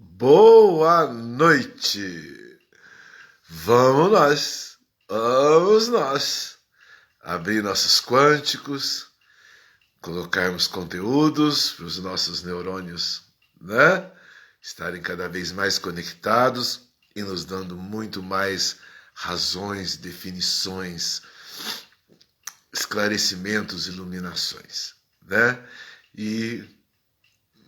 Boa noite! Vamos nós abrir nossos quânticos, colocarmos conteúdos para os nossos neurônios, né? Estarem cada vez mais conectados e nos dando muito mais razões, definições, esclarecimentos, iluminações, né? E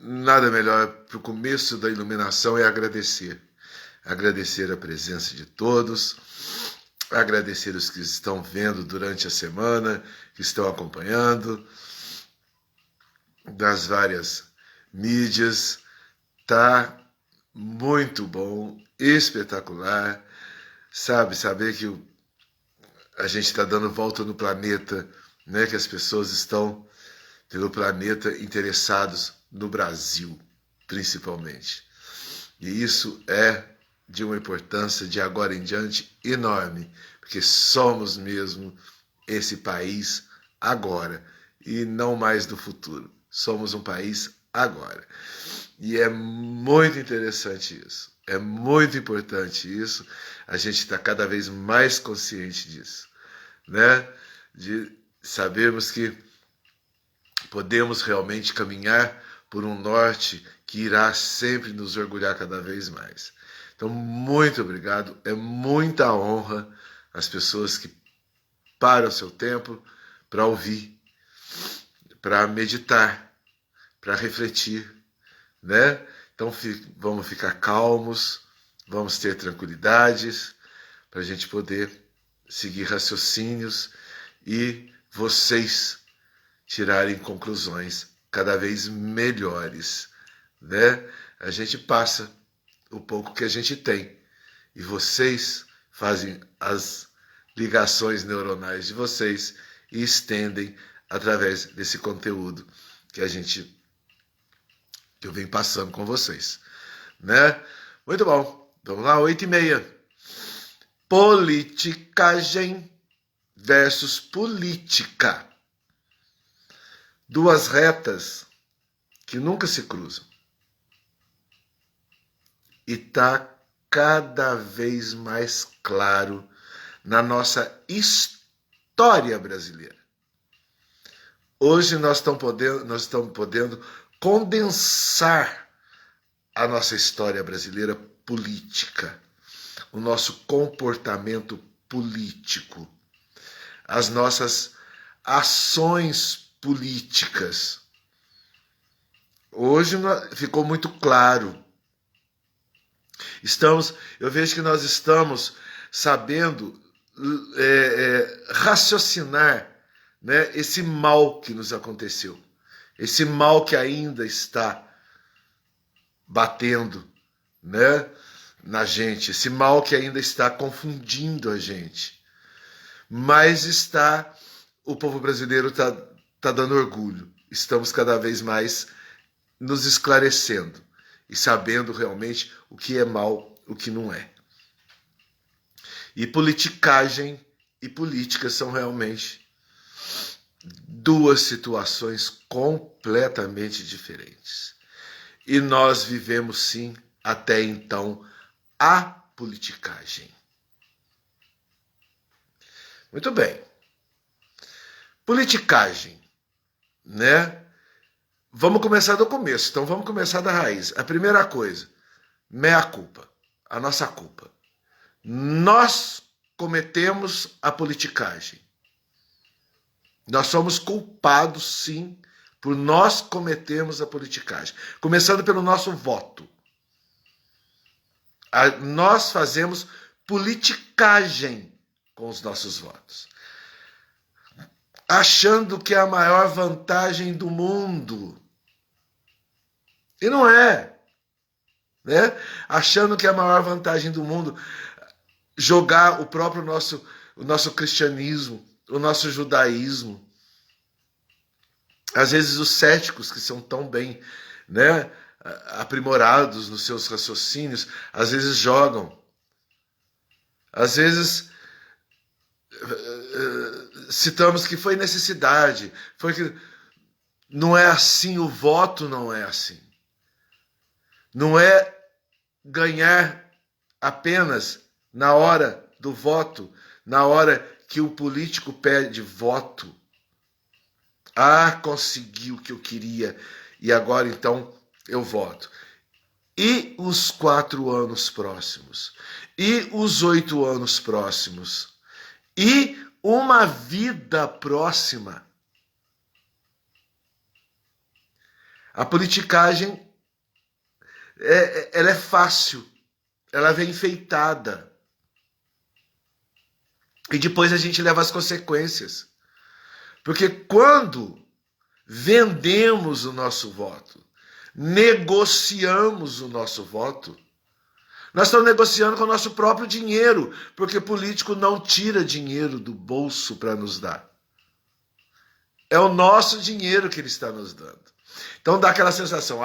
nada melhor para o começo da iluminação é agradecer. Agradecer a presença de todos, agradecer os que estão vendo durante a semana, que estão acompanhando, das várias mídias. Tá muito bom, espetacular. Saber que a gente está dando volta no planeta, né? Que as pessoas estão pelo planeta interessados no Brasil, principalmente. E isso é de uma importância de agora em diante enorme, porque somos mesmo esse país agora e não mais do futuro. Somos um país agora. E é muito interessante isso. É muito importante isso. A gente está cada vez mais consciente disso, né? De sabermos que podemos realmente caminhar por um norte que irá sempre nos orgulhar cada vez mais. Então, muito obrigado. É muita honra as pessoas que param o seu tempo para ouvir, para meditar, para refletir, né? Então, vamos ficar calmos, vamos ter tranquilidades para a gente poder seguir raciocínios e vocês tirarem conclusões cada vez melhores, né? A gente passa o pouco que a gente tem e vocês fazem as ligações neuronais de vocês e estendem através desse conteúdo que eu venho passando com vocês, né? Muito bom, vamos lá, 8h30. Politicagem versus política. Duas retas que nunca se cruzam. E está cada vez mais claro na nossa história brasileira. Hoje nós estamos podendo condensar a nossa história brasileira política, o nosso comportamento político, as nossas ações políticas. Hoje ficou muito claro. Eu vejo que nós estamos sabendo raciocinar, né, esse mal que nos aconteceu, esse mal que ainda está batendo, né, na gente, esse mal que ainda está confundindo a gente. Mas o povo brasileiro está dando orgulho. Estamos cada vez mais nos esclarecendo e sabendo realmente o que é mal, o que não é. E politicagem e política são realmente duas situações completamente diferentes. E nós vivemos, sim, até então, a politicagem. Muito bem. Politicagem, né? Vamos começar do começo, então vamos começar da raiz. A primeira coisa, meia culpa, a nossa culpa. Nós cometemos a politicagem. Nós somos culpados, sim, por nós cometermos a politicagem. Começando pelo nosso voto. Nós fazemos politicagem com os nossos votos. Achando que é a maior vantagem do mundo. E não é. Né? Achando que é a maior vantagem do mundo jogar o nosso cristianismo, o nosso judaísmo. Às vezes os céticos, que são tão bem, né, aprimorados nos seus raciocínios, às vezes jogam. Às vezes citamos que foi necessidade, não é assim, o voto não é assim. Não é ganhar apenas na hora do voto, na hora que o político pede voto. Ah, consegui o que eu queria e agora então eu voto. E os 4 anos próximos? E os 8 anos próximos? E uma vida próxima? A politicagem, ela é fácil, ela vem enfeitada. E depois a gente leva as consequências. Porque quando vendemos o nosso voto, negociamos o nosso voto, nós estamos negociando com o nosso próprio dinheiro, porque político não tira dinheiro do bolso para nos dar. É o nosso dinheiro que ele está nos dando. Então dá aquela sensação,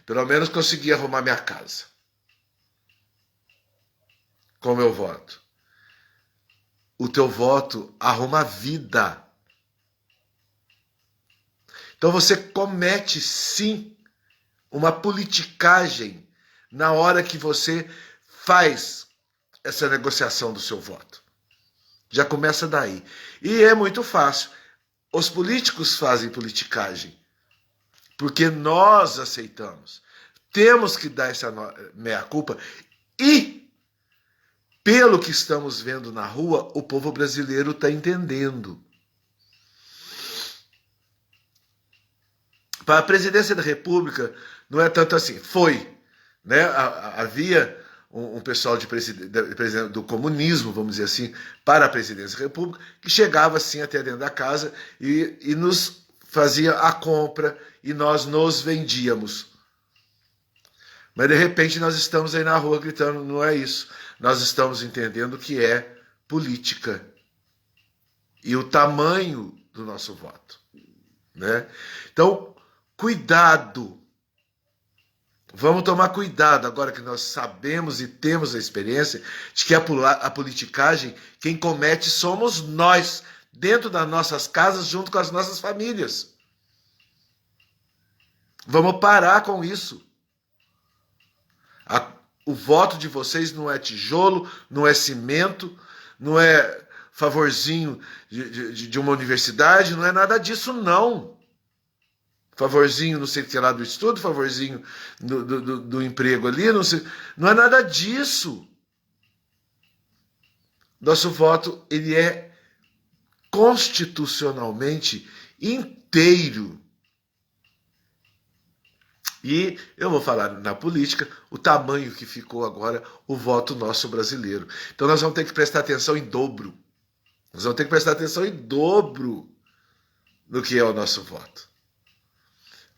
pelo menos consegui arrumar minha casa com o meu voto. O teu voto arruma a vida. Então você comete, sim, uma politicagem na hora que você faz essa negociação do seu voto. Já começa daí. E é muito fácil. Os políticos fazem politicagem porque nós aceitamos. Temos que dar essa meia-culpa e, pelo que estamos vendo na rua, o povo brasileiro está entendendo. Para a presidência da República, não é tanto assim. Foi, né? Havia um pessoal do comunismo, vamos dizer assim, para a presidência da República, que chegava assim até dentro da casa e nos fazia a compra e nós nos vendíamos. Mas de repente nós estamos aí na rua gritando, não é isso. Nós estamos entendendo que é política e o tamanho do nosso voto, né? Então, cuidado. Vamos tomar cuidado agora que nós sabemos e temos a experiência de que a politicagem, quem comete somos nós, dentro das nossas casas, junto com as nossas famílias. Vamos parar com isso. O voto de vocês não é tijolo, não é cimento, não é favorzinho de uma universidade, não é nada disso, não. Favorzinho, não sei o que lá do estudo, favorzinho do emprego ali, não é nada disso. Nosso voto, ele é constitucionalmente inteiro. E eu vou falar na política o tamanho que ficou agora o voto nosso brasileiro. Então nós vamos ter que prestar atenção em dobro. Nós vamos ter que prestar atenção em dobro no que é o nosso voto.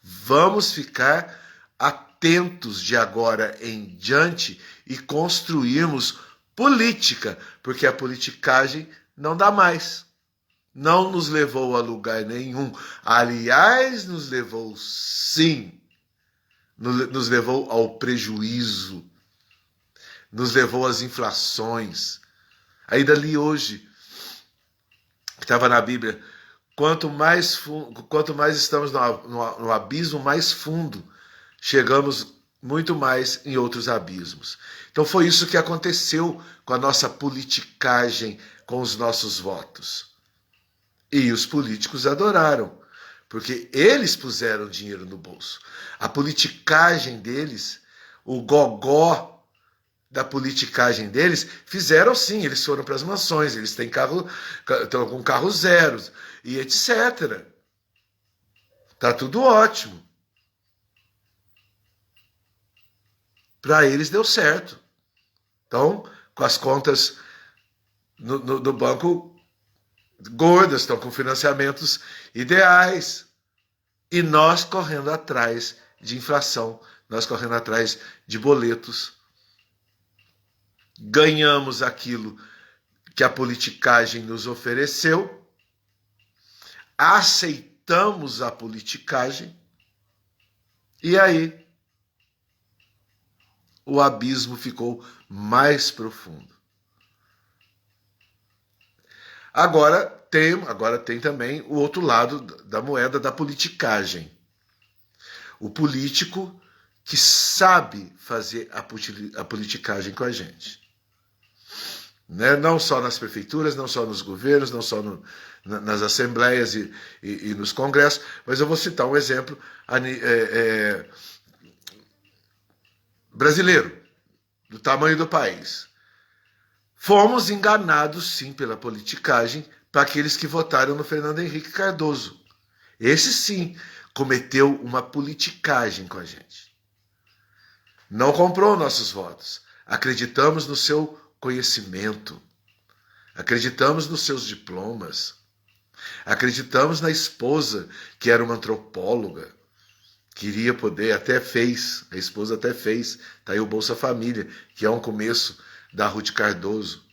Vamos ficar atentos de agora em diante e construirmos política, porque a politicagem não dá mais. Não nos levou a lugar nenhum. Aliás, nos levou sim. Nos levou ao prejuízo. Nos levou às inflações. Ainda li hoje, que estava na Bíblia, quanto mais estamos no abismo mais fundo, chegamos muito mais em outros abismos. Então foi isso que aconteceu com a nossa politicagem, com os nossos votos. E os políticos adoraram, porque eles puseram dinheiro no bolso. A politicagem deles, o gogó da politicagem deles, fizeram sim, eles foram para as mansões, eles têm estão com carro zero e etc. Tá tudo ótimo. Para eles deu certo. Então, com as contas no banco gordas, estão com financiamentos ideais. E nós correndo atrás de inflação, nós correndo atrás de boletos. Ganhamos aquilo que a politicagem nos ofereceu, aceitamos a politicagem, e aí o abismo ficou mais profundo. Agora tem também o outro lado da moeda da politicagem. O político que sabe fazer a politicagem com a gente. Né? Não só nas prefeituras, não só nos governos, não só nas assembleias e nos congressos, mas eu vou citar um exemplo brasileiro, do tamanho do país. Fomos enganados, sim, pela politicagem para aqueles que votaram no Fernando Henrique Cardoso. Esse, sim, cometeu uma politicagem com a gente. Não comprou nossos votos. Acreditamos no seu conhecimento. Acreditamos nos seus diplomas. Acreditamos na esposa, que era uma antropóloga. Queria poder, até fez, a esposa até fez. Está aí o Bolsa Família, que é um começo da Ruth Cardoso.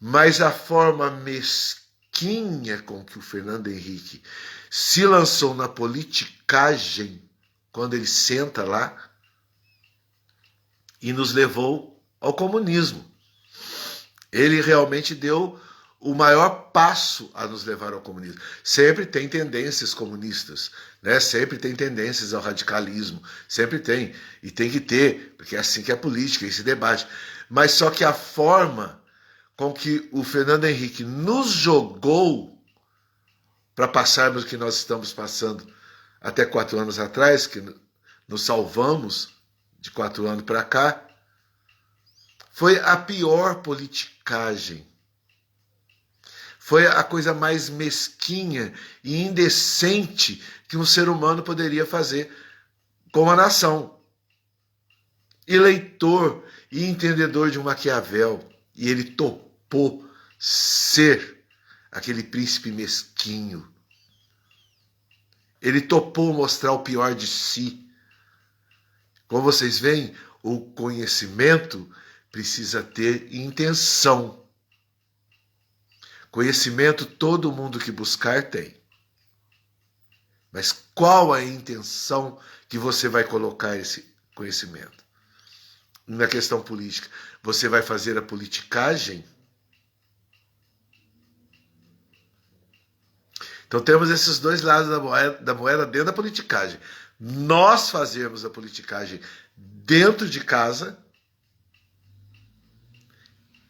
Mas a forma mesquinha com que o Fernando Henrique se lançou na politicagem, quando ele senta lá, e nos levou ao comunismo. Ele realmente deu o maior passo a nos levar ao comunismo. Sempre tem tendências comunistas, né? Sempre tem tendências ao radicalismo, sempre tem, e tem que ter, porque é assim que é a política, esse debate. Mas só que a forma com que o Fernando Henrique nos jogou para passarmos o que nós estamos passando até 4 anos atrás, que nos salvamos de 4 anos para cá, foi a pior politicagem. Foi a coisa mais mesquinha e indecente que um ser humano poderia fazer com a nação. E leitor e entendedor de um Maquiavel, e ele topou ser aquele príncipe mesquinho. Ele topou mostrar o pior de si. Como vocês veem, o conhecimento precisa ter intenção. Conhecimento todo mundo que buscar tem. Mas qual a intenção que você vai colocar esse conhecimento? Na questão política, você vai fazer a politicagem? Então temos esses dois lados da moeda dentro da politicagem. Nós fazemos a politicagem dentro de casa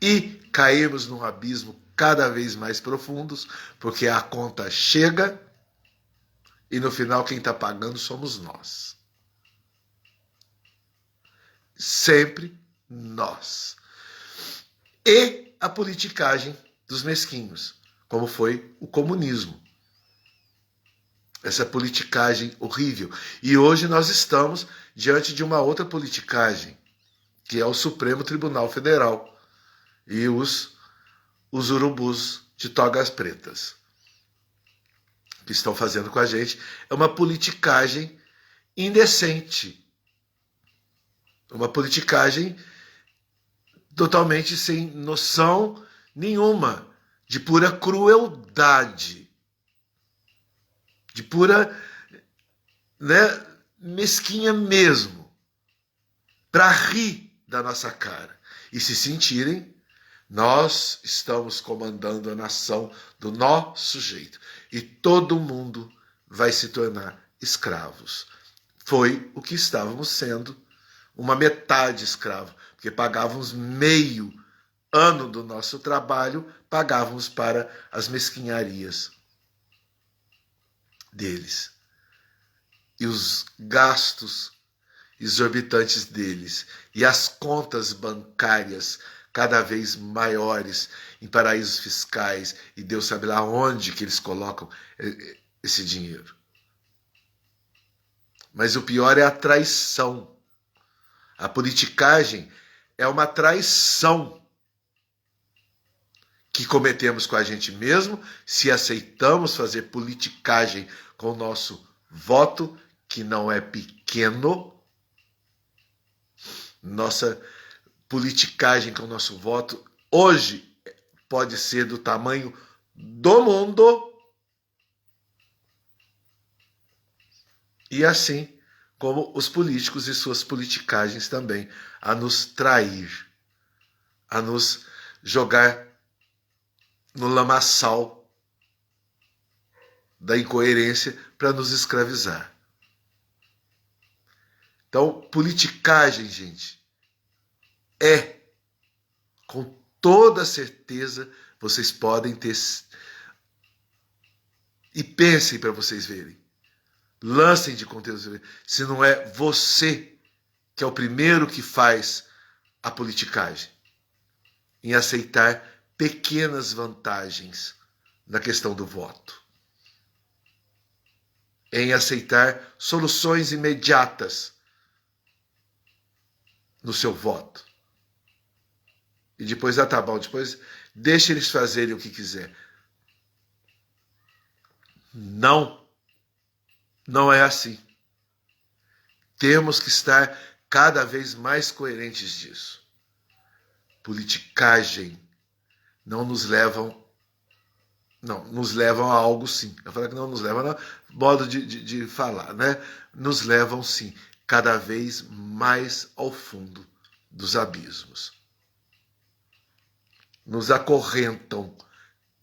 e caímos num abismo cada vez mais profundos, porque a conta chega e no final quem está pagando somos nós. Sempre nós. E a politicagem dos mesquinhos, como foi o comunismo. Essa politicagem horrível. E hoje nós estamos diante de uma outra politicagem, que é o Supremo Tribunal Federal e os urubus de togas pretas que estão fazendo com a gente. É uma politicagem indecente. Uma politicagem totalmente sem noção nenhuma, de pura crueldade, de pura, né, mesquinha mesmo, para rir da nossa cara e se sentirem, nós estamos comandando a nação do nosso jeito e todo mundo vai se tornar escravos. Foi o que estávamos sendo, uma metade escravo, porque pagávamos meio ano do nosso trabalho, pagávamos para as mesquinharias deles. E os gastos exorbitantes deles e as contas bancárias cada vez maiores em paraísos fiscais, e Deus sabe lá onde que eles colocam esse dinheiro. Mas o pior é a traição. A politicagem é uma traição que cometemos com a gente mesmo se aceitamos fazer politicagem com o nosso voto, que não é pequeno. Nossa politicagem com o nosso voto hoje pode ser do tamanho do mundo. E assim como os políticos e suas politicagens também, a nos trair, a nos jogar no lamaçal da incoerência para nos escravizar. Então, politicagem, gente, com toda certeza, vocês podem ter. E pensem para vocês verem. Lancem de conteúdo. Se não é você que é o primeiro que faz a politicagem, em aceitar pequenas vantagens na questão do voto, em aceitar soluções imediatas no seu voto. E depois, tá bom, depois deixa eles fazerem o que quiser. Não é assim. Temos que estar cada vez mais coerentes disso. Politicagem nos levam a algo sim. Eu falei que não nos leva, não, modo de falar, né? Nos levam sim, cada vez mais ao fundo dos abismos. Nos acorrentam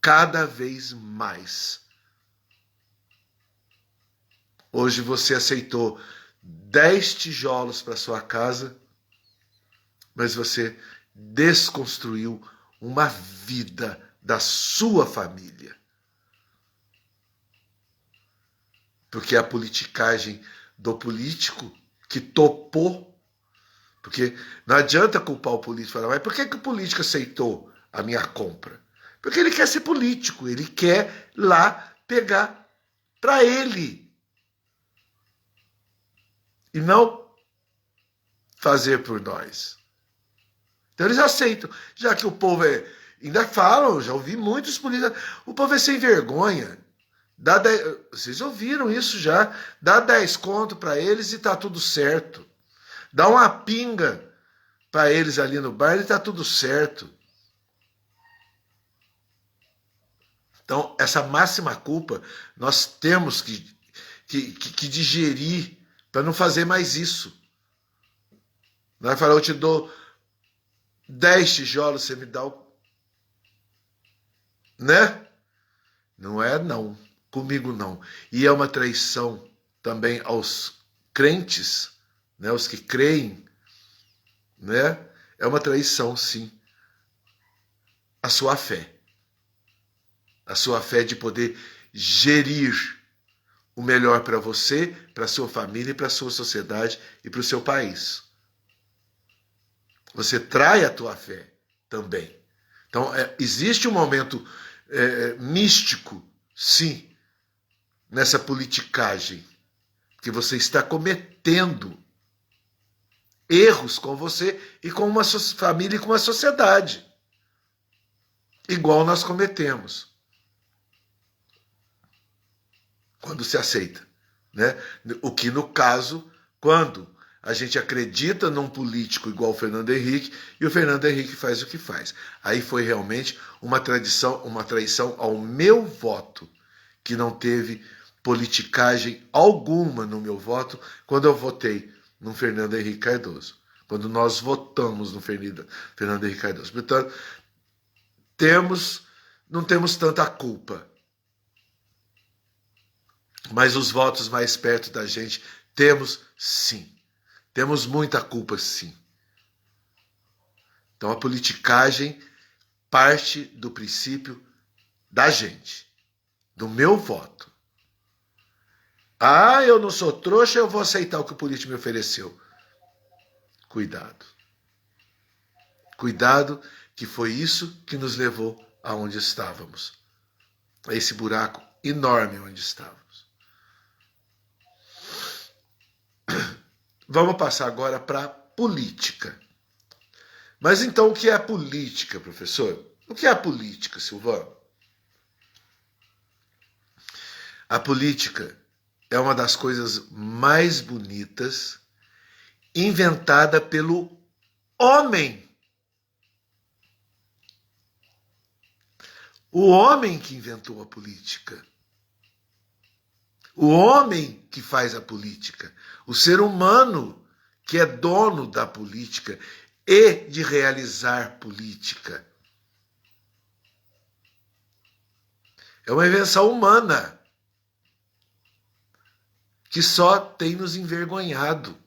cada vez mais. Hoje você aceitou 10 tijolos para sua casa, mas você desconstruiu uma vida da sua família. Porque a politicagem do político que topou, porque não adianta culpar o político, falar, mas por que o político aceitou a minha compra? Porque ele quer ser político, ele quer lá pegar para ele. E não fazer por nós. Então eles aceitam. Já que o povo ainda falam, já ouvi muitos políticos, o povo é sem vergonha. Vocês ouviram isso já. Dá 10 conto para eles e tá tudo certo. Dá uma pinga para eles ali no bar e tá tudo certo. Então, essa máxima culpa, nós temos que digerir para não fazer mais isso. Vai falar, eu te dou 10 tijolos, você me dá o... Né? Não é não. Comigo não. E é uma traição também aos crentes, né? Os que creem, né? É uma traição, sim. A sua fé. A sua fé de poder gerir o melhor para você, para a sua família, para a sua sociedade e para o seu país. Você trai a tua fé também. Então, existe um momento místico, sim, nessa politicagem, que você está cometendo erros com você e com uma família e com uma sociedade, igual nós cometemos. Quando se aceita, né? O que, no caso, quando a gente acredita num político igual o Fernando Henrique e o Fernando Henrique faz o que faz. Aí foi realmente uma traição ao meu voto, que não teve politicagem alguma no meu voto quando eu votei no Fernando Henrique Cardoso. Quando nós votamos no Fernando Henrique Cardoso. Portanto, não temos tanta culpa. Mas os votos mais perto da gente, temos sim. Temos muita culpa, sim. Então a politicagem parte do princípio da gente, do meu voto. Ah, eu não sou trouxa, eu vou aceitar o que o político me ofereceu. Cuidado. Cuidado, que foi isso que nos levou aonde estávamos. A esse buraco enorme onde estávamos. Vamos passar agora para a política. Mas então o que é a política, professor? O que é a política, Silvano? A política é uma das coisas mais bonitas inventada pelo homem. O homem que inventou a política. O homem que faz a política. O ser humano que é dono da política e de realizar política. É uma invenção humana que só tem nos envergonhado.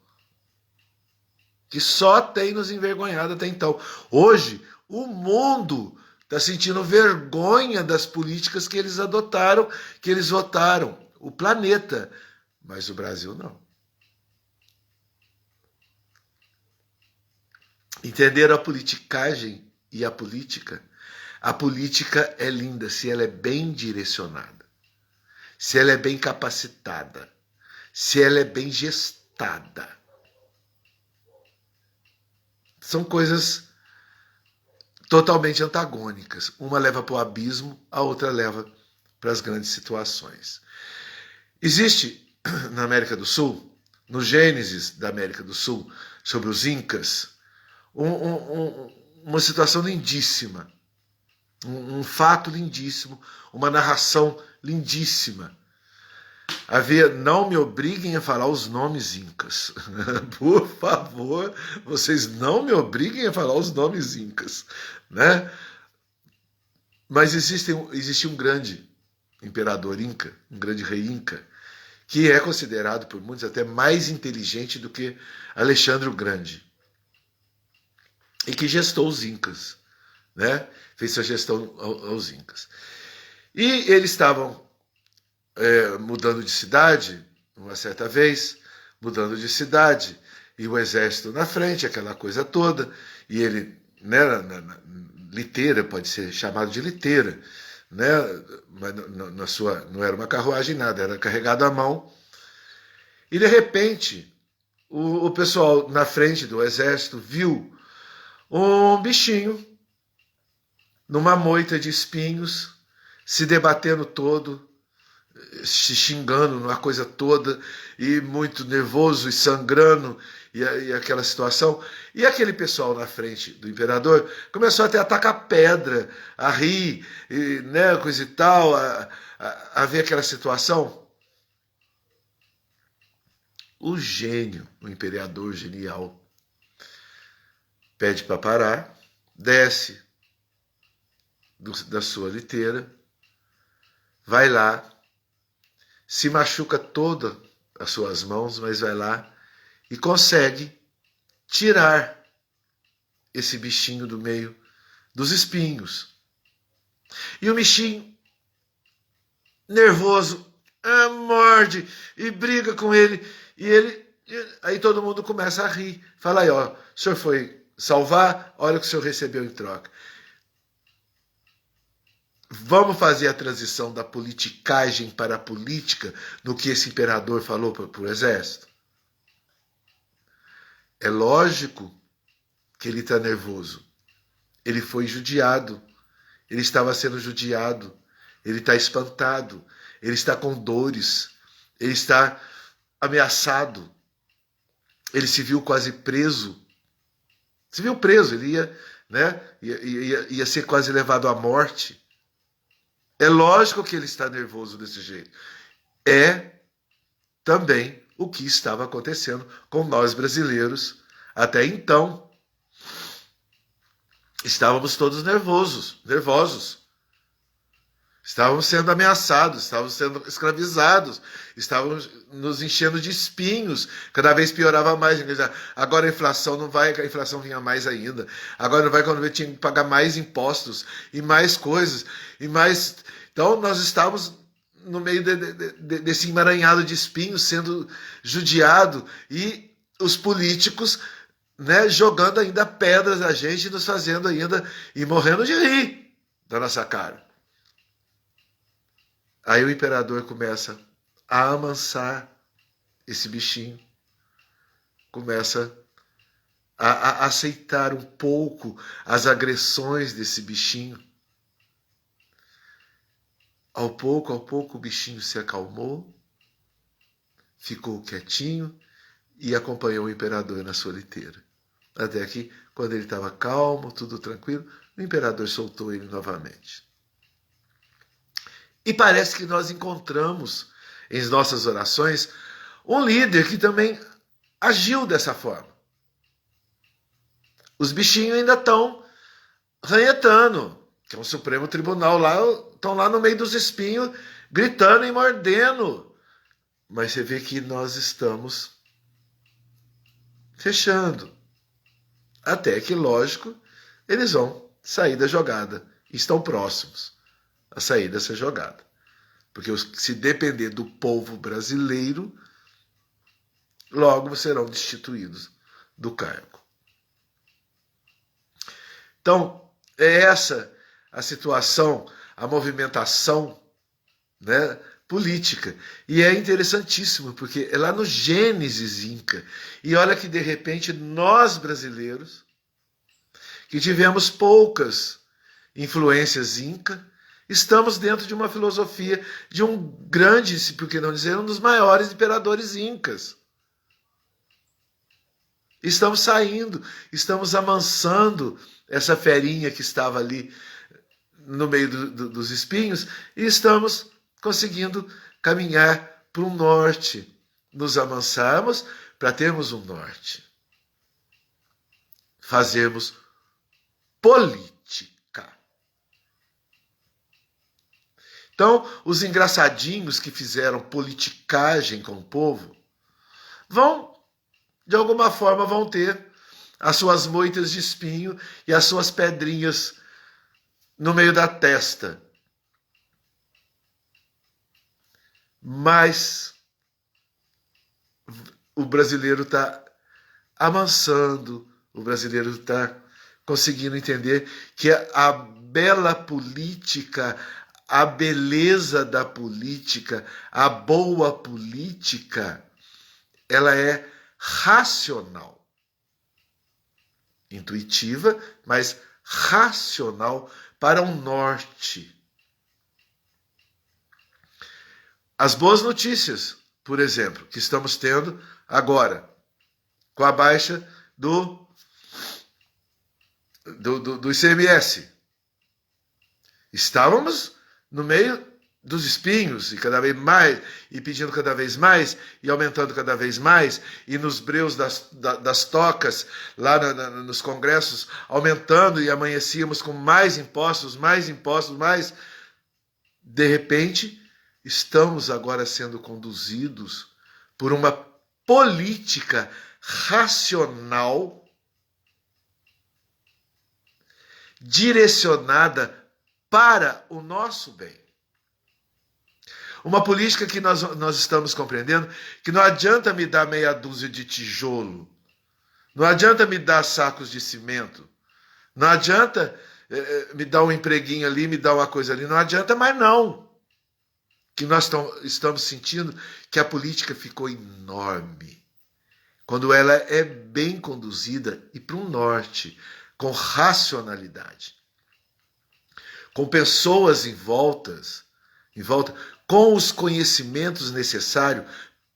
que só tem nos envergonhado até então. Hoje, o mundo está sentindo vergonha das políticas que eles adotaram, que eles votaram. O planeta, mas o Brasil não. Entenderam a politicagem e a política? A política é linda se ela é bem direcionada, se ela é bem capacitada, se ela é bem gestada. São coisas totalmente antagônicas. Uma leva para o abismo, a outra leva para as grandes situações. Existe na América do Sul, no Gênesis da América do Sul, sobre os Incas, uma situação lindíssima, um fato lindíssimo, uma narração lindíssima. Havia, não me obriguem a falar os nomes incas. Por favor, vocês não me obriguem a falar os nomes incas, né? Mas existe um grande imperador inca, um grande rei inca, que é considerado por muitos até mais inteligente do que Alexandre o Grande, e que gestou os incas, né? Fez sua gestão aos incas. E eles estavam mudando de cidade, uma certa vez, mudando de cidade, e o exército na frente, aquela coisa toda, e ele, né, liteira, pode ser chamado de liteira, né, mas não era uma carruagem, nada, era carregado à mão, e de repente, o pessoal na frente do exército viu um bichinho, numa moita de espinhos, se debatendo todo, se xingando numa coisa toda, e muito nervoso e sangrando, e aquela situação. E aquele pessoal na frente do imperador começou até a atacar pedra, a rir, e, né, coisa e tal, a ver aquela situação. O gênio, o imperador genial, pede para parar, desce da sua liteira, vai lá, se machuca todas as suas mãos, mas vai lá e consegue tirar esse bichinho do meio dos espinhos. E o bichinho, nervoso, morde e briga com ele. Aí todo mundo começa a rir. Fala aí, ó, o senhor foi salvar, olha o que o senhor recebeu em troca. Vamos fazer a transição da politicagem para a política no que esse imperador falou para o exército? É lógico que ele está nervoso. Ele foi judiado. Ele estava sendo judiado. Ele está espantado. Ele está com dores. Ele está ameaçado. Ele se viu quase preso. Se viu preso. Ele ia ser quase levado à morte. É lógico que ele está nervoso desse jeito. É também o que estava acontecendo com nós brasileiros até então. Estávamos todos nervosos. Estávamos sendo ameaçados, estávamos sendo escravizados, estávamos nos enchendo de espinhos, cada vez piorava mais. Agora a inflação não vai, a inflação vinha mais ainda. Agora não vai, quando eu tinha que pagar mais impostos e mais coisas, e mais. Então nós estávamos no meio desse emaranhado de espinhos, sendo judiado, e os políticos, né, jogando ainda pedras a gente, nos fazendo ainda, e morrendo de rir da nossa cara. Aí o imperador começa a amansar esse bichinho, começa a aceitar um pouco as agressões desse bichinho. Ao pouco o bichinho se acalmou, ficou quietinho e acompanhou o imperador na sua liteira. Até que, quando ele estava calmo, tudo tranquilo, o imperador soltou ele novamente. E parece que nós encontramos em nossas orações um líder que também agiu dessa forma. Os bichinhos ainda estão ranhetando, que é um Supremo Tribunal lá, estão lá no meio dos espinhos, gritando e mordendo. Mas você vê que nós estamos fechando. Até que, lógico, eles vão sair da jogada. Estão próximos a sair dessa jogada. Porque se depender do povo brasileiro, logo serão destituídos do cargo. Então, é essa a situação, a movimentação, né, política. E é interessantíssimo, porque é lá no Gênesis Inca. E olha que, de repente, nós brasileiros, que tivemos poucas influências Inca, estamos dentro de uma filosofia de um grande, por que não dizer, um dos maiores imperadores Incas. Estamos saindo, estamos amansando essa ferinha que estava ali no meio dos espinhos e estamos conseguindo caminhar para um norte. Nos amansarmos para termos um norte. Fazermos política. Então, os engraçadinhos que fizeram politicagem com o povo vão, de alguma forma, vão ter as suas moitas de espinho e as suas pedrinhas no meio da testa. Mas o brasileiro está amansando, o brasileiro está conseguindo entender que a bela política, a beleza da política, a boa política, ela é racional. Intuitiva, mas racional para um norte. As boas notícias, por exemplo, que estamos tendo agora, com a baixa do ICMS. Estávamos no meio dos espinhos, e cada vez mais, e pedindo cada vez mais, e aumentando cada vez mais, e nos breus das tocas, lá nos congressos, aumentando, e amanhecíamos com mais impostos, mais. De repente, estamos agora sendo conduzidos por uma política racional, direcionada para o nosso bem. Uma política que nós estamos compreendendo que não adianta me dar meia dúzia de tijolo, não adianta me dar sacos de cimento, não adianta me dar um empreguinho ali, me dar uma coisa ali, não adianta mais não. Que nós estamos sentindo que a política ficou enorme. Quando ela é bem conduzida e para um norte, com racionalidade, com pessoas em volta, com os conhecimentos necessários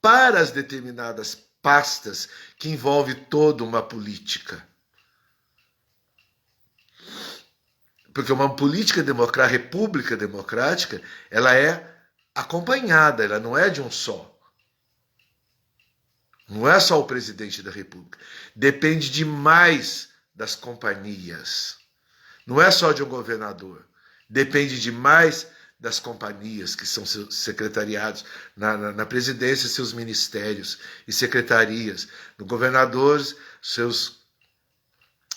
para as determinadas pastas que envolve toda uma política. Porque uma política democrática, república democrática, ela é acompanhada, ela não é de um só. Não é só o presidente da República. Depende demais das companhias. Não é só de um governador. Depende demais das companhias, que são seus secretariados, na presidência, seus ministérios e secretarias, no governador, seu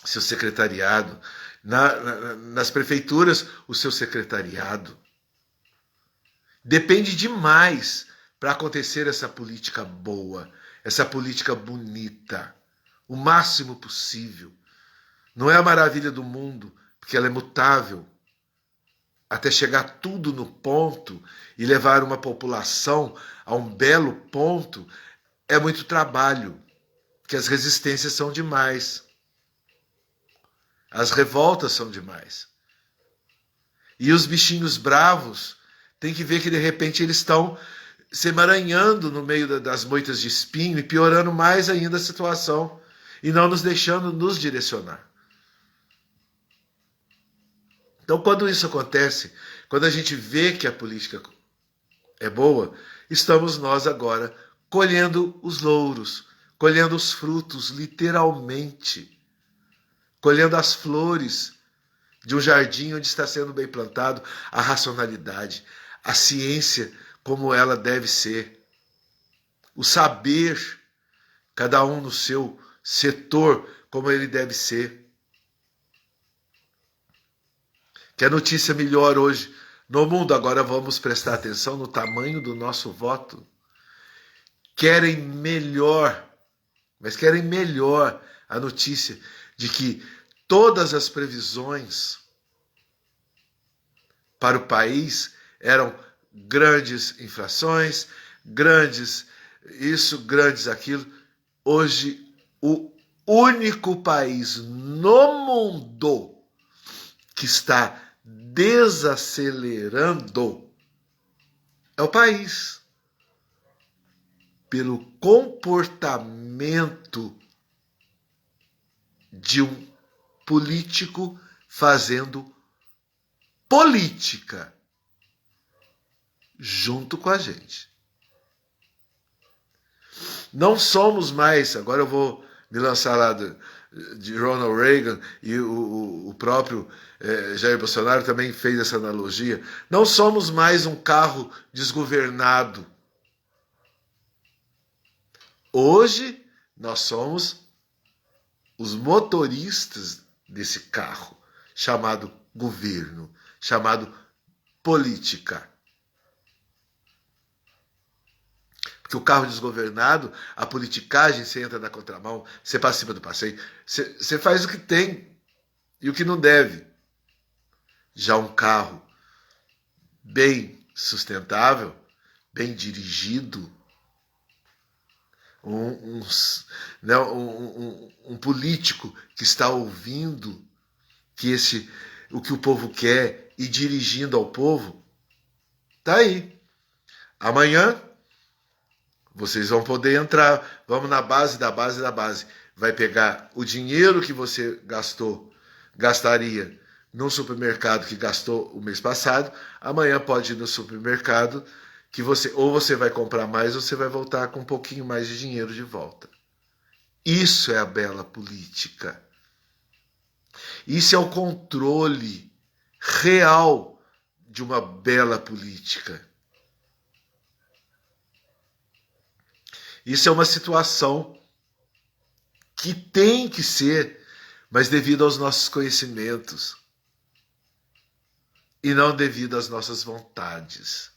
secretariado, nas prefeituras, o seu secretariado. Depende demais para acontecer essa política boa, essa política bonita, o máximo possível. Não é a maravilha do mundo, porque ela é mutável, até chegar tudo no ponto e levar uma população a um belo ponto, é muito trabalho, porque as resistências são demais. As revoltas são demais. E os bichinhos bravos têm que ver que de repente eles estão se emaranhando no meio das moitas de espinho e piorando mais ainda a situação e não nos deixando nos direcionar. Então, quando isso acontece, quando a gente vê que a política é boa, estamos nós agora colhendo os louros, colhendo os frutos, literalmente, colhendo as flores de um jardim onde está sendo bem plantado a racionalidade, a ciência como ela deve ser, o saber, cada um no seu setor como ele deve ser. Que a notícia melhor hoje no mundo. Agora vamos prestar atenção no tamanho do nosso voto. Querem melhor, mas querem melhor a notícia de que todas as previsões para o país eram grandes inflações, grandes isso, grandes aquilo. Hoje, o único país no mundo que está desacelerando é o país. Pelo comportamento de um político fazendo política junto com a gente. Não somos mais, agora eu vou me lançar lá de Ronald Reagan e o próprio Jair Bolsonaro também fez essa analogia. Não somos mais um carro desgovernado. Hoje nós somos os motoristas desse carro, chamado governo, chamado política. Porque o carro desgovernado, a politicagem, você entra na contramão, você passa cima do passeio, você faz o que tem e o que não deve. Já um carro bem sustentável, bem dirigido, um político que está ouvindo o que o povo quer e dirigindo ao povo, tá aí. Amanhã vocês vão poder entrar, vamos na base da base da base. Vai pegar o dinheiro que você gastaria no supermercado que gastou o mês passado, amanhã pode ir no supermercado que você vai comprar mais ou você vai voltar com um pouquinho mais de dinheiro de volta. Isso é a bela política. Isso é o controle real de uma bela política. Isso é uma situação que tem que ser, mas devido aos nossos conhecimentos e não devido às nossas vontades.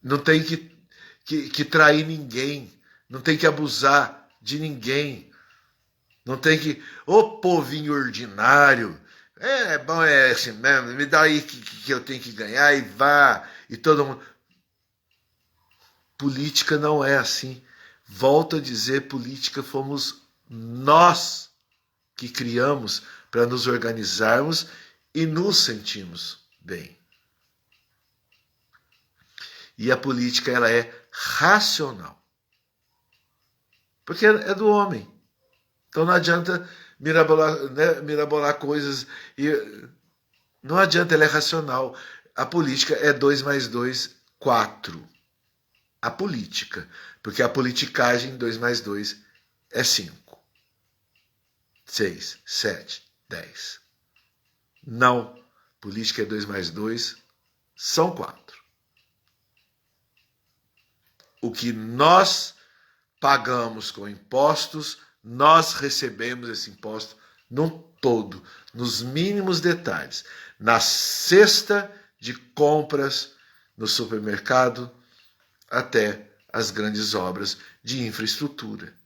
Não tem que trair ninguém, não tem que abusar de ninguém, não tem que... Ô povinho ordinário, é bom, é assim mesmo, me dá aí que eu tenho que ganhar e vá, e todo mundo... Política não é assim. Volto a dizer, política fomos nós que criamos para nos organizarmos e nos sentirmos bem. E a política, ela é racional. Porque é do homem. Então não adianta mirabolar coisas. Não adianta, ela é racional. A política é 2 mais 2, 4. A política. Porque a politicagem, 2 mais 2, é 5. 6, 7, 10. Não. Política é 2 mais 2, são 4. O que nós pagamos com impostos, nós recebemos esse imposto num todo, nos mínimos detalhes. Na cesta de compras no supermercado, até as grandes obras de infraestrutura.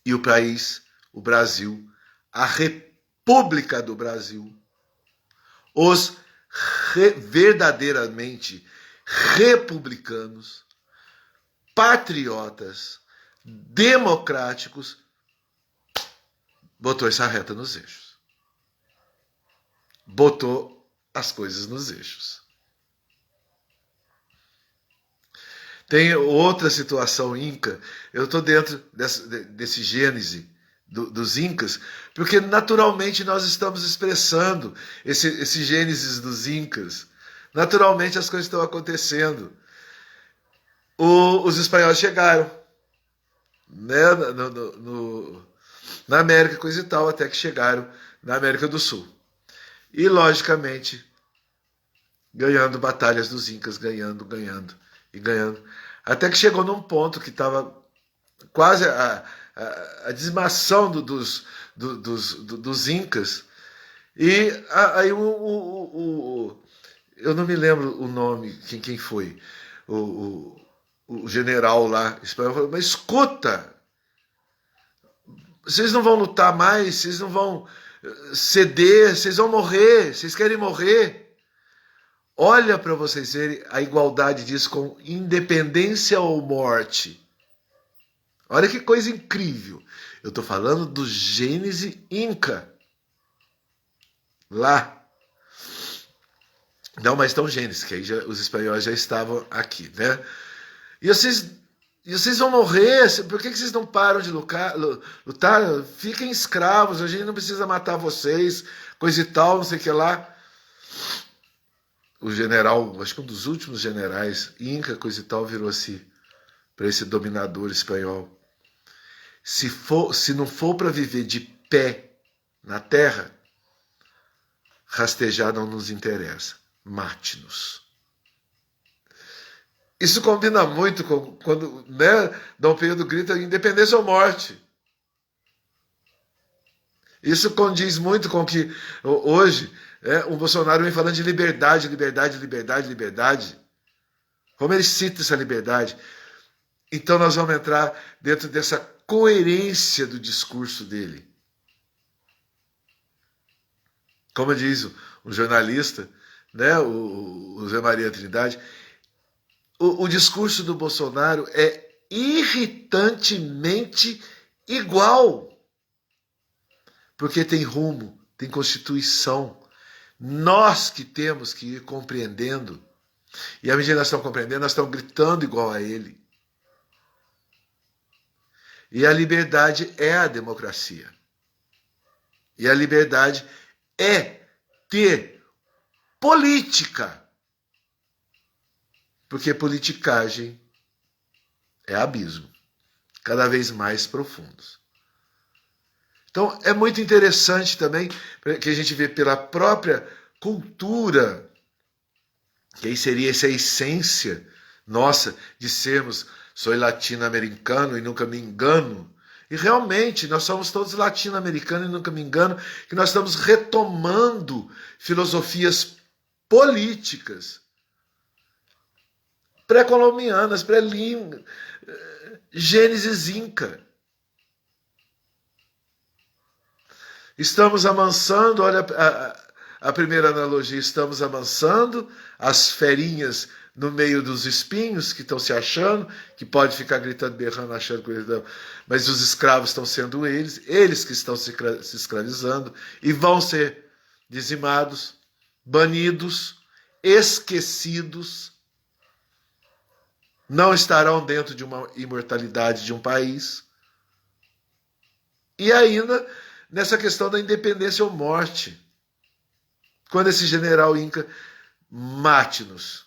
E o país, o Brasil, a República do Brasil, os verdadeiramente republicanos, patriotas, democráticos, botou essa reta nos eixos. Botou as coisas nos eixos. Tem outra situação inca, eu estou dentro desse gênese dos incas, porque naturalmente nós estamos expressando esse gênesis dos incas. Naturalmente as coisas estão acontecendo. Os espanhóis chegaram, né, na América, coisa e tal, até que chegaram na América do Sul. E, logicamente, ganhando batalhas dos incas, ganhando. Até que chegou num ponto que estava quase a dizimação dos incas. E aí eu não me lembro o nome, quem foi, o general lá espanhol falou, mas escuta, vocês não vão lutar mais, vocês não vão ceder, vocês vão morrer, vocês querem morrer. Olha para vocês verem a igualdade disso com independência ou morte. Olha que coisa incrível. Eu estou falando do Gênese Inca. Lá. Não, mas tão Gênesis, que aí os espanhóis já estavam aqui, né? E vocês vão morrer, por que vocês não param de lutar? Fiquem escravos, a gente não precisa matar vocês, coisa e tal, não sei o que lá. O general, acho que um dos últimos generais, Inca, coisa e tal, virou assim para esse dominador espanhol. Se não for para viver de pé na terra, rastejar não nos interessa. Mate-nos. Isso combina muito com quando, né, Dom Pedro grita independência ou morte. Isso condiz muito com que hoje o Bolsonaro vem falando de liberdade, liberdade, liberdade, liberdade. Como ele cita essa liberdade? Então nós vamos entrar dentro dessa coerência do discurso dele. Como diz um jornalista, né, o Zé Maria Trindade, o discurso do Bolsonaro é irritantemente igual. Porque tem rumo, tem constituição. Nós que temos que ir compreendendo. E à medida que nós estamos compreendendo, nós estamos gritando igual a ele. E a liberdade é a democracia. E a liberdade é ter política. Porque politicagem é abismo, cada vez mais profundos. Então é muito interessante também que a gente vê pela própria cultura, que aí seria essa essência nossa de sermos, sou latino-americano e nunca me engano. E realmente nós somos todos latino-americanos e nunca me engano, que nós estamos retomando filosofias políticas pré-colombianas, Gênesis Inca. Estamos amansando, olha a primeira analogia, estamos amansando as ferinhas no meio dos espinhos que estão se achando, que pode ficar gritando, berrando, achando coisa, mas os escravos estão sendo eles que estão se escravizando e vão ser dizimados, banidos, esquecidos, não estarão dentro de uma imortalidade de um país. E ainda nessa questão da independência ou morte. Quando esse general Inca, mate-nos.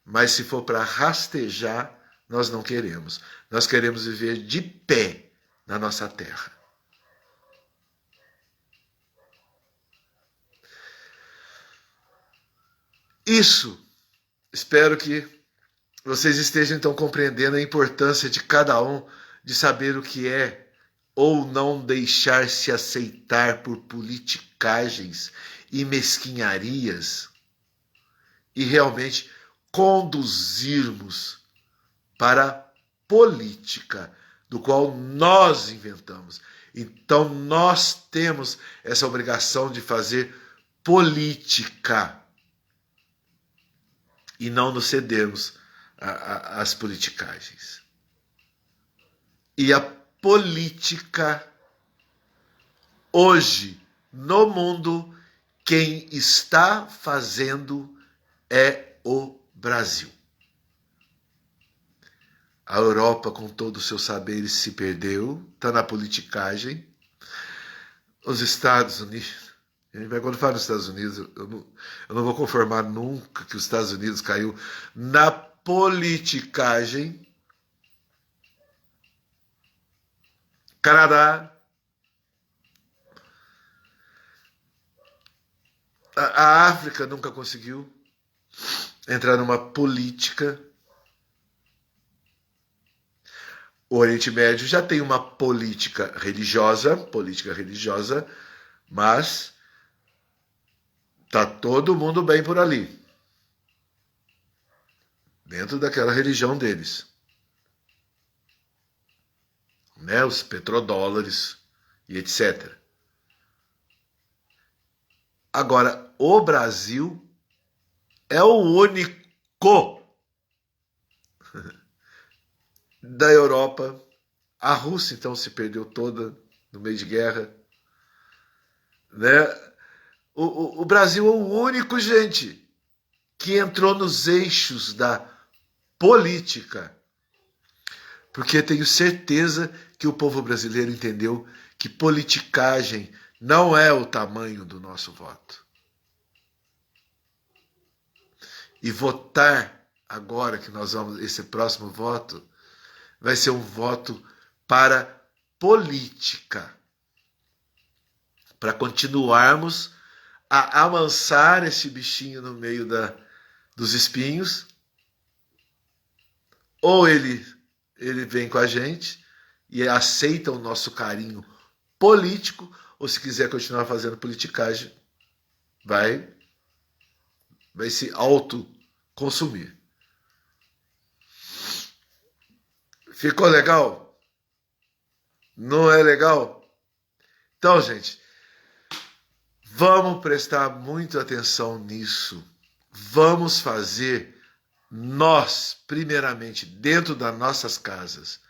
Mas se for para rastejar, nós não queremos. Nós queremos viver de pé na nossa terra. Isso, espero que vocês estejam então compreendendo a importância de cada um de saber o que é ou não deixar-se aceitar por politicagens e mesquinharias e realmente conduzirmos para a política do qual nós inventamos. Então nós temos essa obrigação de fazer política e não nos cedermos às politicagens. E a política, hoje, no mundo, quem está fazendo é o Brasil. A Europa, com todos os seus saberes, se perdeu, está na politicagem. Os Estados Unidos, quando eu falo dos Estados Unidos, eu não vou conformar nunca que os Estados Unidos caiu na politicagem. Canadá, a África nunca conseguiu entrar numa política. O Oriente Médio já tem uma política religiosa, mas tá todo mundo bem por ali, dentro daquela religião deles, né? Os petrodólares e etc. Agora, o Brasil é o único da Europa. A Rússia, então, se perdeu toda no meio de guerra, né? O Brasil é o único, gente, que entrou nos eixos da política, porque tenho certeza que o povo brasileiro entendeu que politicagem não é o tamanho do nosso voto. E votar agora, que nós vamos, esse próximo voto, vai ser um voto para política, para continuarmos a amansar esse bichinho no meio dos espinhos, ou ele vem com a gente e aceita o nosso carinho político, ou se quiser continuar fazendo politicagem, vai se autoconsumir. Ficou legal? Não é legal? Então, gente, vamos prestar muita atenção nisso. Vamos fazer nós, primeiramente, dentro das nossas casas,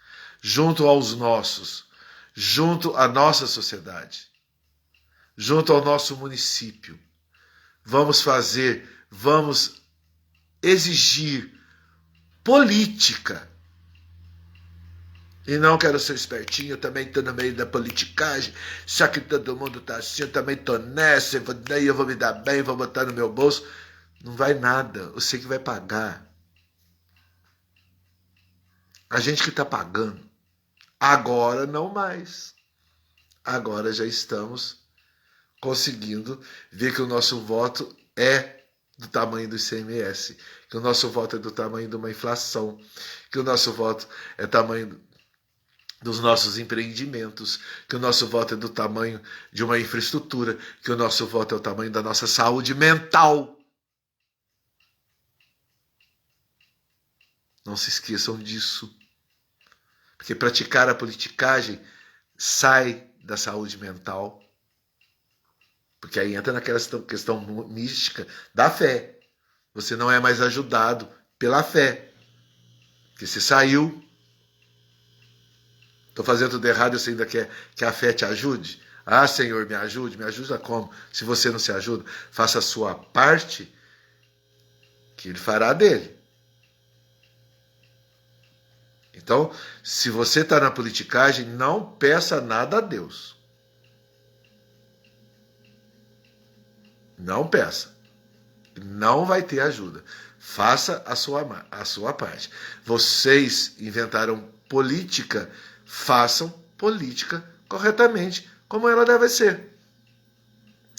junto aos nossos, junto à nossa sociedade, junto ao nosso município. Vamos exigir política. E não quero ser espertinho, eu também estou no meio da politicagem, só que todo mundo está assim, eu também estou nessa, daí eu vou me dar bem, vou botar no meu bolso. Não vai nada, você que vai pagar. A gente que está pagando. Agora não mais. Agora já estamos conseguindo ver que o nosso voto é do tamanho do ICMS, que o nosso voto é do tamanho de uma inflação, que o nosso voto é do tamanho dos nossos empreendimentos, que o nosso voto é do tamanho de uma infraestrutura, que o nosso voto é o tamanho da nossa saúde mental. Não se esqueçam disso. Porque praticar a politicagem sai da saúde mental. Porque aí entra naquela questão mística da fé. Você não é mais ajudado pela fé. Porque você saiu. Estou fazendo tudo errado, você ainda quer que a fé te ajude? Ah, Senhor, me ajuda como? Se você não se ajuda, faça a sua parte, que Ele fará dele. Então, se você está na politicagem, não peça nada a Deus. Não peça. Não vai ter ajuda. Faça a sua parte. Vocês inventaram política, façam política corretamente, como ela deve ser.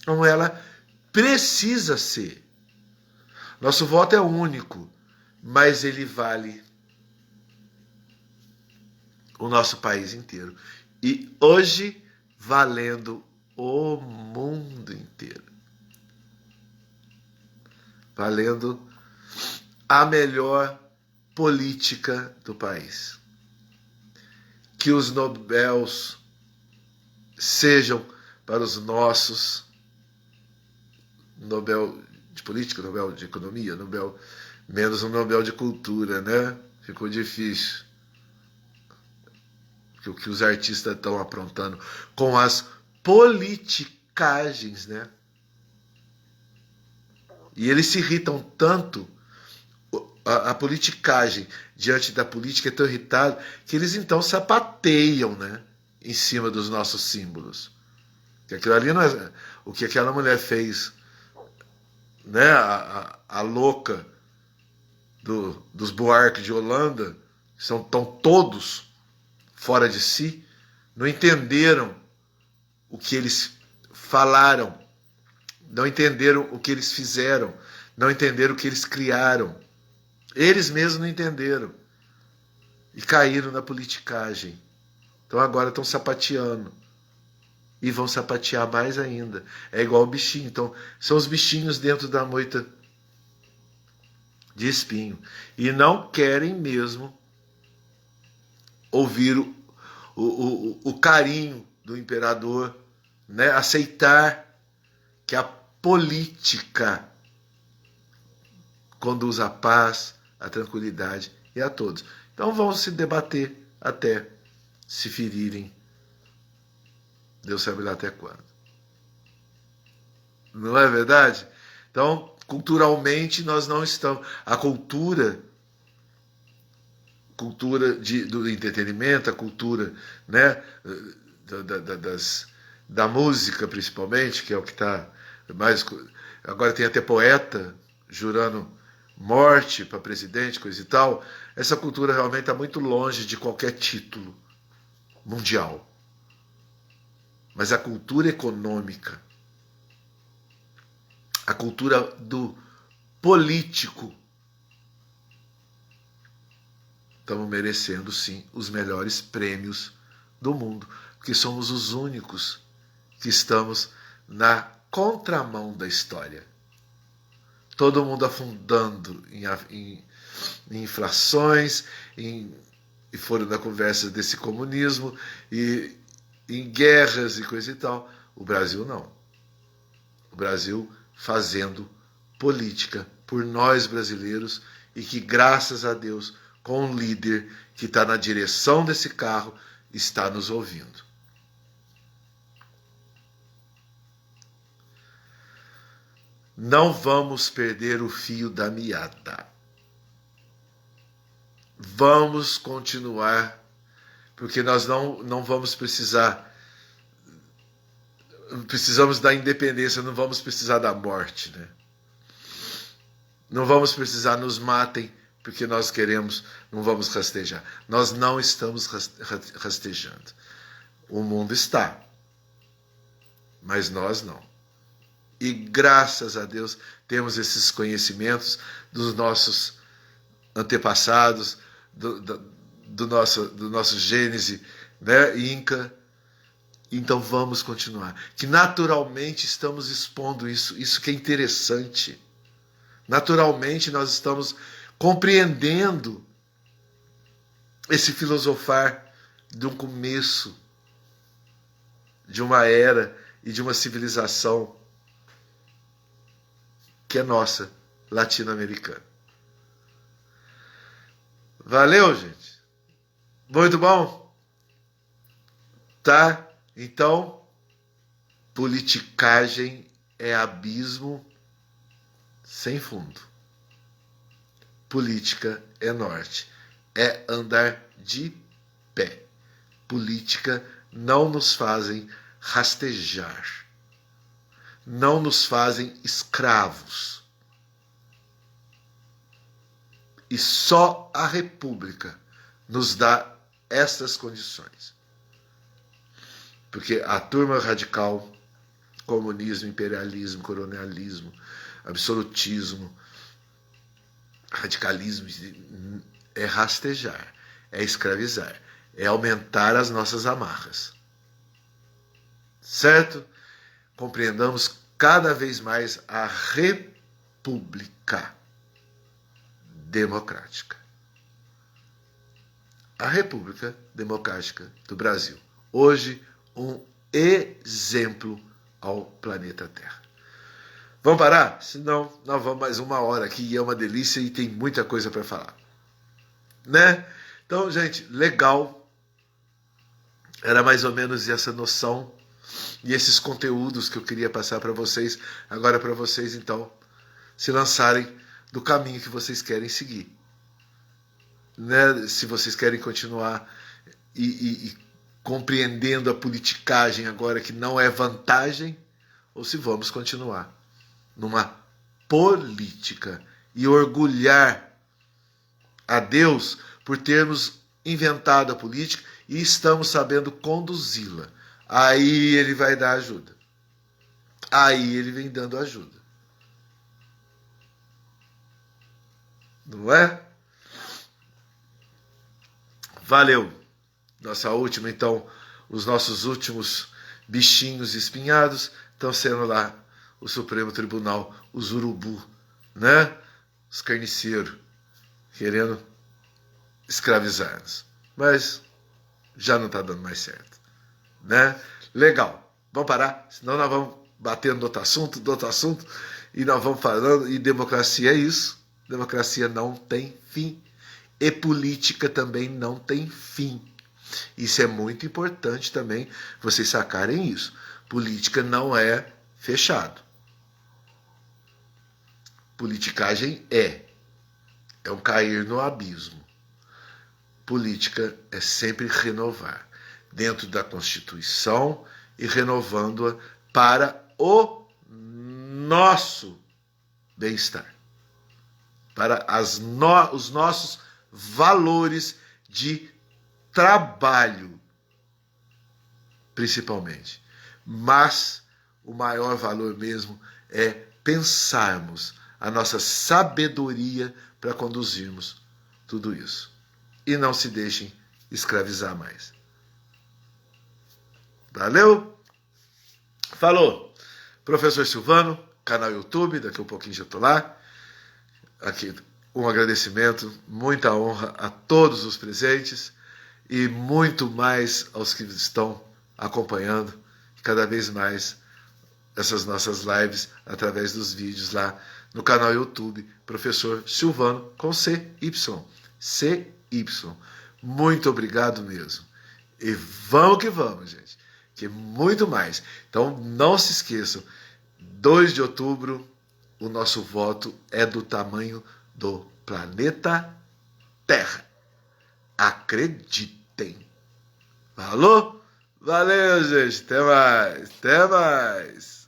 Como ela precisa ser. Nosso voto é único, mas ele vale o nosso país inteiro. E hoje, valendo o mundo inteiro. Valendo a melhor política do país. Que os Nobels sejam para os nossos Nobel de Política, Nobel de Economia, Nobel, menos um Nobel de Cultura, né? Ficou difícil. O que os artistas estão aprontando com as politicagens, né? E eles se irritam tanto, a politicagem diante da política é tão irritada, que eles então sapateiam, né? Em cima dos nossos símbolos. Que aquilo ali não é. O que aquela mulher fez, né? A louca dos Buarque de Holanda, estão todos fora de si, não entenderam o que eles falaram, não entenderam o que eles fizeram, não entenderam o que eles criaram. Eles mesmos não entenderam. e caíram na politicagem. Então agora estão sapateando. E vão sapatear mais ainda. É igual o bichinho. Então, são os bichinhos dentro da moita de espinho. E não querem mesmo ouvir o carinho do imperador, né? Aceitar que a política conduz à paz, à tranquilidade e a todos. Então vão se debater até se ferirem. Deus sabe lá até quando. Não é verdade? Então, culturalmente, nós não estamos... A cultura do entretenimento, a cultura, né, da música, principalmente, que é o que está mais... Agora tem até poeta jurando morte para presidente, coisa e tal. Essa cultura realmente está muito longe de qualquer título mundial. Mas a cultura econômica, a cultura do político, estamos merecendo, sim, os melhores prêmios do mundo, porque somos os únicos que estamos na contramão da história. Todo mundo afundando em inflações, e foram na conversa desse comunismo, e em guerras e coisa e tal. O Brasil não. O Brasil fazendo política por nós brasileiros e que, graças a Deus, com um líder que está na direção desse carro, está nos ouvindo. Não vamos perder o fio da meada. Vamos continuar, porque nós não vamos precisar. Precisamos da independência, não vamos precisar da morte, né? Não vamos precisar nos matem, porque nós queremos, não vamos rastejar. Nós não estamos rastejando. O mundo está, mas nós não. E graças a Deus temos esses conhecimentos dos nossos antepassados, do nosso Gênese, né, Inca. Então vamos continuar. Que naturalmente estamos expondo isso que é interessante. Naturalmente nós estamos compreendendo esse filosofar de um começo, de uma era e de uma civilização que é nossa, latino-americana. Valeu, gente? Muito bom? Tá? Então, politicagem é abismo sem fundo. Política é norte. É andar de pé. Política não nos fazem rastejar. Não nos fazem escravos. E só a República nos dá essas condições. Porque a turma radical, comunismo, imperialismo, colonialismo, absolutismo, radicalismo, é rastejar, é escravizar, é aumentar as nossas amarras. Certo? Compreendamos cada vez mais a República Democrática. A República Democrática do Brasil. Hoje, um exemplo ao planeta Terra. Vamos parar? Senão, nós vamos mais uma hora aqui e é uma delícia e tem muita coisa para falar. Né? Então, gente, legal. Era mais ou menos essa noção e esses conteúdos que eu queria passar para vocês. Agora para vocês, então, se lançarem do caminho que vocês querem seguir. Né? Se vocês querem continuar e compreendendo a politicagem agora que não é vantagem, ou se vamos continuar numa política e orgulhar a Deus por termos inventado a política e estamos sabendo conduzi-la. Aí ele vai dar ajuda. Aí ele vem dando ajuda. Não é? Valeu! Nossa última, então, os nossos últimos bichinhos espinhados estão sendo lá o Supremo Tribunal, os urubu, né? Os carniceiros, querendo escravizar-nos. Mas já não está dando mais certo, né? Legal, vamos parar, senão nós vamos batendo no outro assunto, e nós vamos falando, e democracia é isso, democracia não tem fim, e política também não tem fim. Isso é muito importante também, vocês sacarem isso. Política não é fechado. Politicagem é um cair no abismo. Política é sempre renovar dentro da Constituição e renovando-a para o nosso bem-estar, para os nossos valores de trabalho, principalmente. Mas o maior valor mesmo é pensarmos a nossa sabedoria para conduzirmos tudo isso. E não se deixem escravizar mais. Valeu? Falou! Professor Silvano, canal YouTube, daqui a um pouquinho já estou lá. Aqui, um agradecimento, muita honra a todos os presentes e muito mais aos que estão acompanhando cada vez mais essas nossas lives através dos vídeos lá no canal YouTube, Professor Silvano, com CY. CY. Muito obrigado mesmo. E vamos que vamos, gente. Que muito mais. Então, não se esqueçam, 2 de outubro, o nosso voto é do tamanho do planeta Terra. Acreditem. Falou? Valeu, gente. Até mais. Até mais.